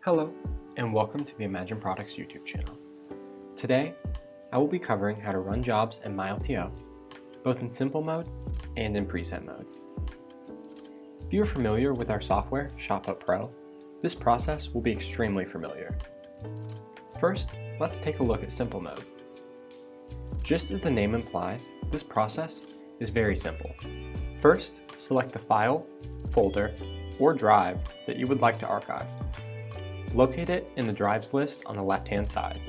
Hello, and welcome to the Imagine Products YouTube channel. Today, I will be covering how to run jobs in myLTO, both in simple mode and in preset mode. If you are familiar with our software, Shopbot Pro, this process will be extremely familiar. First, let's take a look at simple mode. Just as the name implies, this process is very simple. First, select the file, folder, or drive that you would like to archive. Locate it in the drives list on the left-hand side.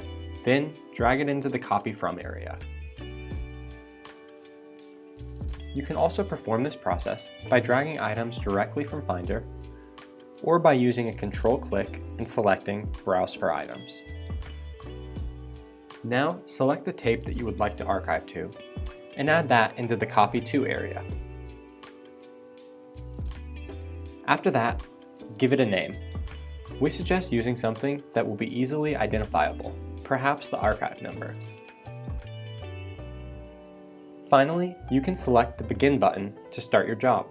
Then, drag it into the Copy From area. You can also perform this process by dragging items directly from Finder, or by using a control-click and selecting Browse for Items. Now, select the tape that you would like to archive to, and add that into the Copy To area. After that, give it a name. We suggest using something that will be easily identifiable, perhaps the archive number. Finally, you can select the Begin button to start your job.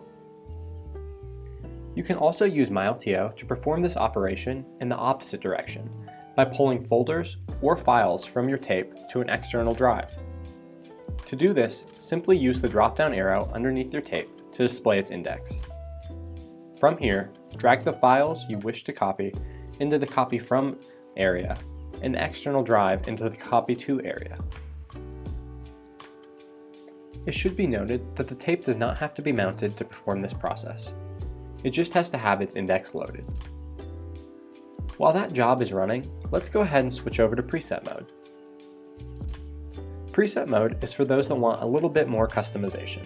You can also use myLTO to perform this operation in the opposite direction by pulling folders or files from your tape to an external drive. To do this, simply use the drop-down arrow underneath your tape to display its index. From here, drag the files you wish to copy into the Copy From area and the external drive into the Copy To area. It should be noted that the tape does not have to be mounted to perform this process. It just has to have its index loaded. While that job is running, let's go ahead and switch over to preset mode. Preset mode is for those that want a little bit more customization.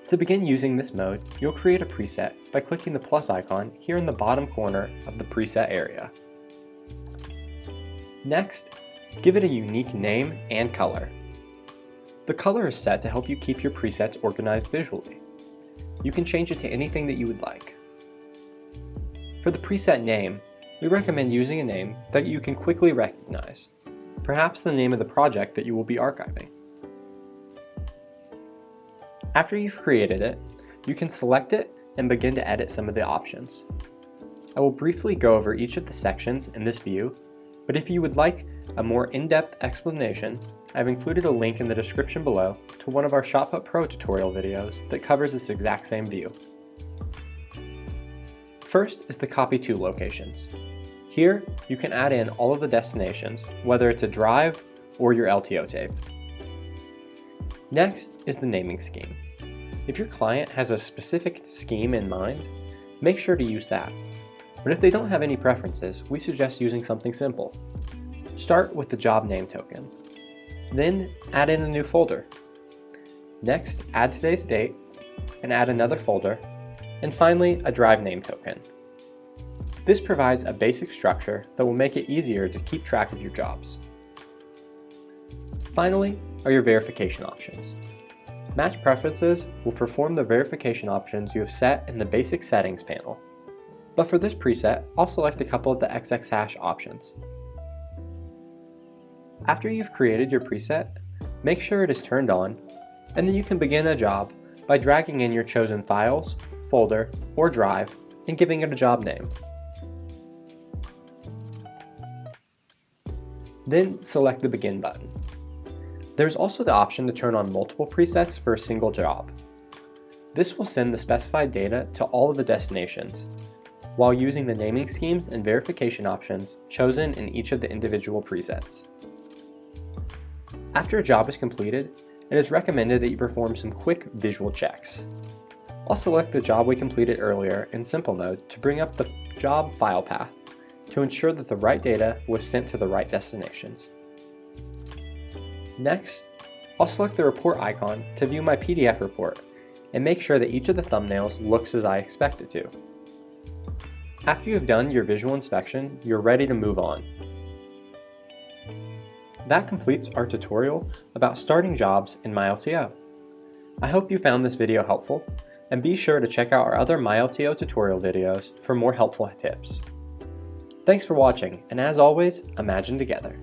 To begin using this mode, you'll create a preset by clicking the plus icon here in the bottom corner of the preset area. Next, give it a unique name and color. The color is set to help you keep your presets organized visually. You can change it to anything that you would like. For the preset name, we recommend using a name that you can quickly recognize, perhaps the name of the project that you will be archiving. After you've created it, you can select it and begin to edit some of the options. I will briefly go over each of the sections in this view, but if you would like a more in-depth explanation, I've included a link in the description below to one of our Shopbot Pro tutorial videos that covers this exact same view. First is the Copy To locations. Here, you can add in all of the destinations, whether it's a drive or your LTO tape. Next is the naming scheme. If your client has a specific scheme in mind, make sure to use that. But if they don't have any preferences, we suggest using something simple. Start with the job name token. Then add in a new folder. Next, add today's date and add another folder. And finally, a drive name token. This provides a basic structure that will make it easier to keep track of your jobs. Finally, are your verification options. Match Preferences will perform the verification options you have set in the Basic Settings panel. But for this preset, I'll select a couple of the XXH options. After you've created your preset, make sure it is turned on, and then you can begin a job by dragging in your chosen files, folder, or drive, and giving it a job name. Then select the Begin button. There's also the option to turn on multiple presets for a single job. This will send the specified data to all of the destinations, while using the naming schemes and verification options chosen in each of the individual presets. After a job is completed, it is recommended that you perform some quick visual checks. I'll select the job we completed earlier in simple mode to bring up the job file path to ensure that the right data was sent to the right destinations. Next, I'll select the report icon to view my PDF report and make sure that each of the thumbnails looks as I expect it to. After you've done your visual inspection, you're ready to move on. That completes our tutorial about starting jobs in myLTO. I hope you found this video helpful, and be sure to check out our other myLTO tutorial videos for more helpful tips. Thanks for watching, and as always, imagine together.